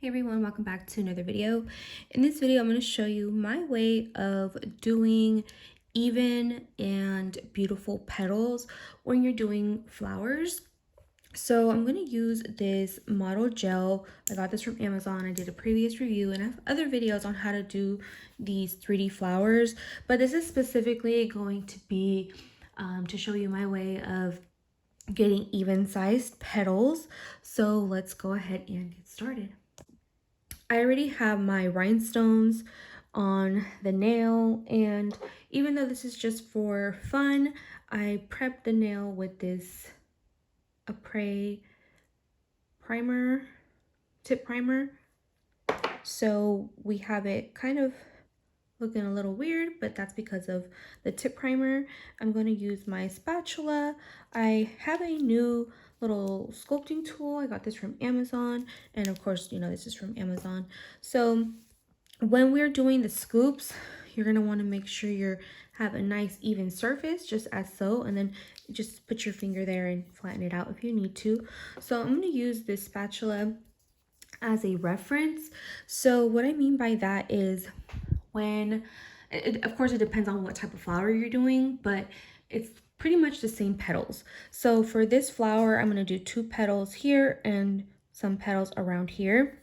Hey everyone, welcome back to another video. In this video, I'm going to show you my way of doing even and beautiful petals when you're doing flowers. So I'm going to use this model gel. I got this from Amazon. I did a previous review and I have other videos on how to do these 3D flowers, but this is specifically going to be to show you my way of getting even sized petals. So let's go ahead and get started. I already have my rhinestones on the nail, and even though this is just for fun, I prepped the nail with this Apres primer, tip primer. So we have it kind of looking a little weird, but that's because of the tip primer. I'm going to use my spatula. I have a new little sculpting tool. I got this from Amazon, and of course, you know, this is from Amazon. So when we're doing the scoops, you're going to want to make sure you have a nice even surface, just as so, and then just put your finger there and flatten it out if you need to. So I'm going to use this spatula as a reference. So what I mean by that is when, of course it depends on what type of flower you're doing, but it's pretty much the same petals. So for this flower, I'm going to do 2 petals here and some petals around here.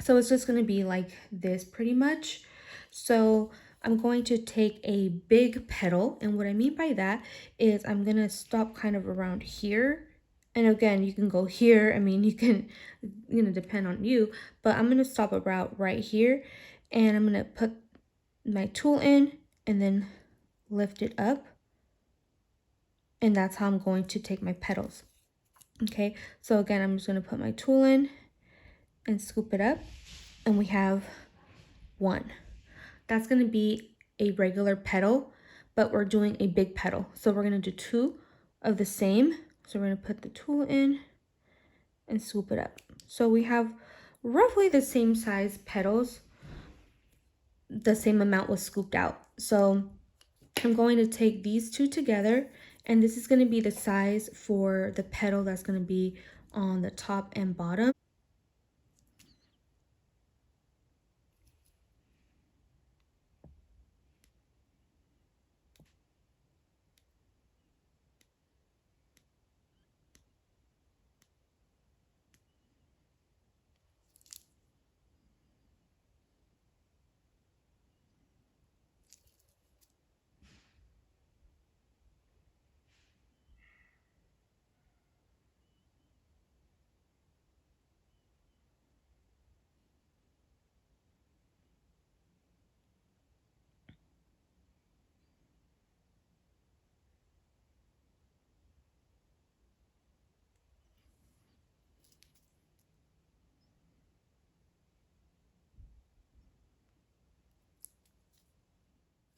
So it's just going to be like this pretty much. So I'm going to take a big petal, and what I mean by that is I'm going to stop kind of around here. And again, you can go here. I mean, you can, depend on you, but I'm going to stop about right here, and I'm going to put my tool in and then lift it up. And that's how I'm going to take my petals. Okay, so again, I'm just going to put my tool in and scoop it up, and we have 1. That's going to be a regular petal, but we're doing a big petal. So we're going to do 2 of the same. So we're going to put the tool in and swoop it up. So we have roughly the same size petals. The same amount was scooped out. So I'm going to take these 2 together, and this is going to be the size for the petal that's going to be on the top and bottom.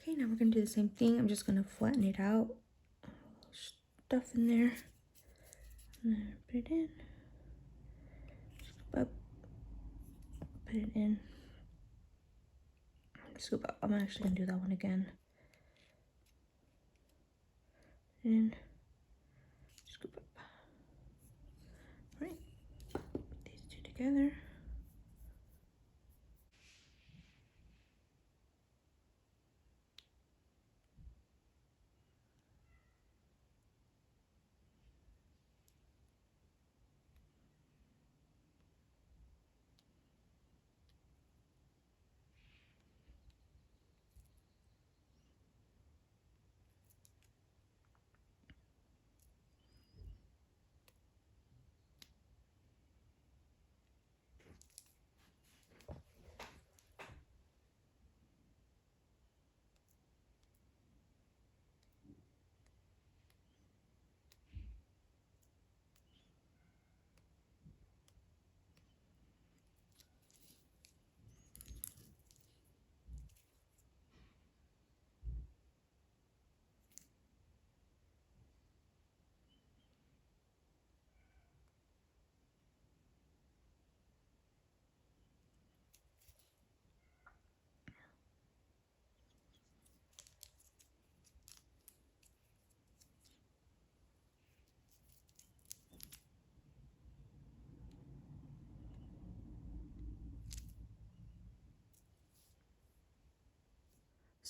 Okay, now we're going to do the same thing. I'm just going to flatten it out. Stuff in there. Put it in. Scoop up. Put it in. Scoop up. I'm actually going to do that one again. In. Scoop up. All right. Put these 2 together.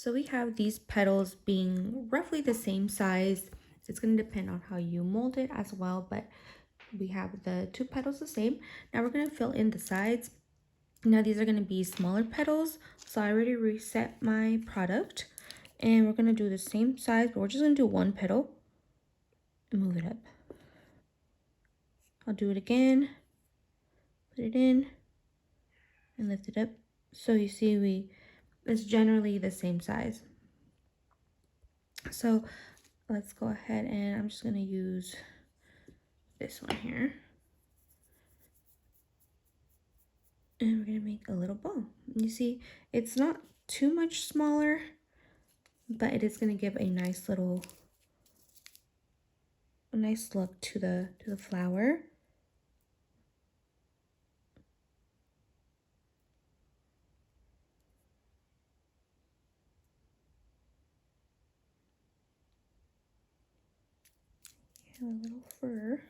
So we have these petals being roughly the same size. It's going to depend on how you mold it as well, but we have the two petals the same. Now we're going to fill in the sides. Now these are going to be smaller petals. So I already reset my product, and we're going to do the same size, but we're just going to do one petal and move it up. I'll do it again, put it in and lift it up. So you see it's generally the same size. So let's go ahead, and I'm just going to use this one here. And we're going to make a little bow. You see, it's not too much smaller, but it is going to give a nice look to the flower. Have a little fur.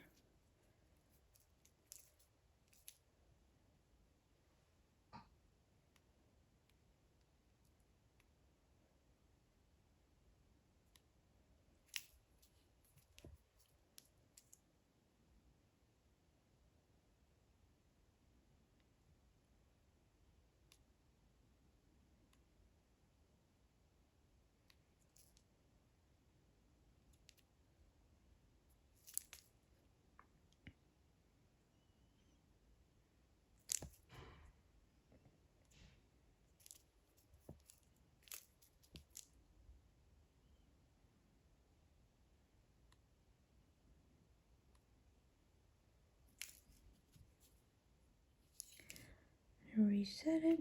Reset it.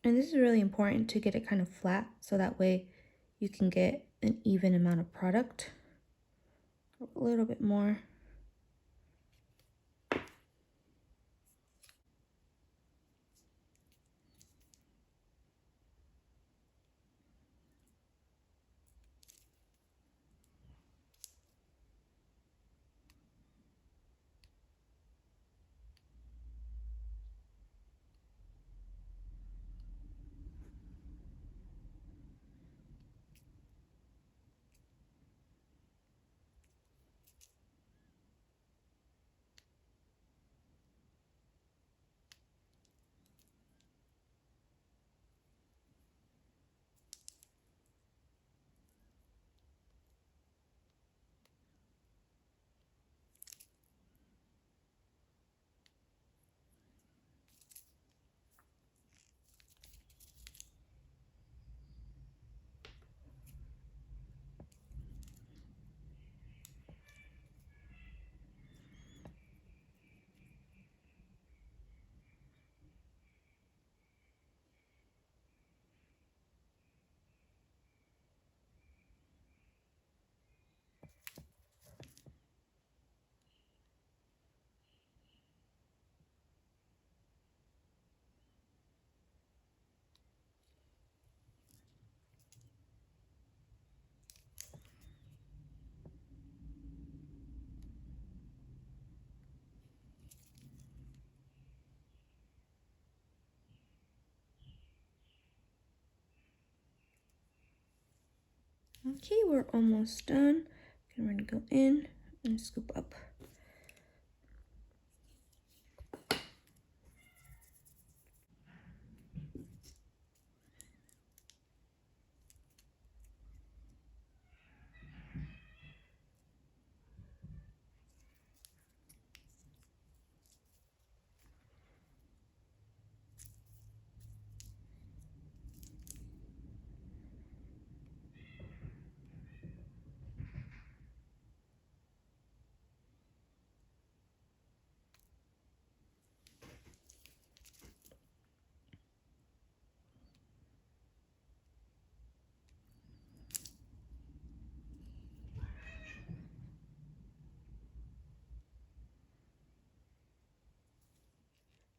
And this is really important to get it kind of flat, so that way you can get an even amount of product. A little bit more. Okay, we're almost done. Okay, we're gonna go in and scoop up.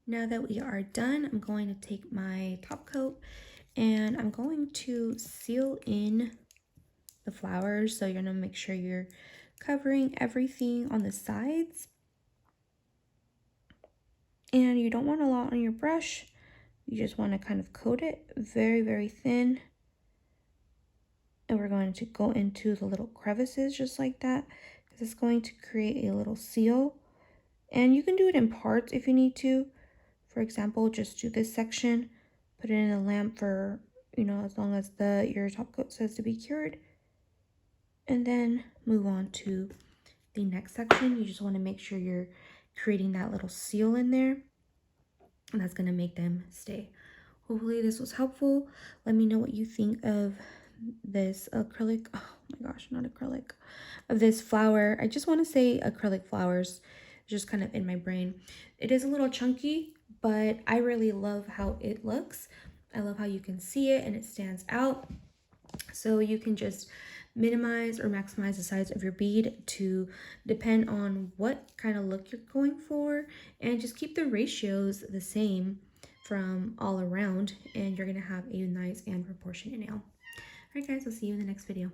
Now that we are done, I'm going to take my top coat and I'm going to seal in the flowers. So you're gonna make sure you're covering everything on the sides. And you don't want a lot on your brush. You just want to kind of coat it very, very thin. And we're going to go into the little crevices just like that, because it's going to create a little seal. And you can do it in parts if you need to. For example, just do this section, put it in a lamp for, as long as your top coat says to be cured. And then move on to the next section. You just want to make sure you're creating that little seal in there, and that's going to make them stay. Hopefully this was helpful. Let me know what you think of this acrylic. Oh my gosh, not acrylic. Of this flower. I just want to say acrylic flowers, just kind of in my brain. It is a little chunky, but I really love how it looks. I love how you can see it and it stands out. So you can just minimize or maximize the size of your bead to depend on what kind of look you're going for, and just keep the ratios the same from all around, and you're gonna have a nice and proportionate nail. All right guys, I'll see you in the next video.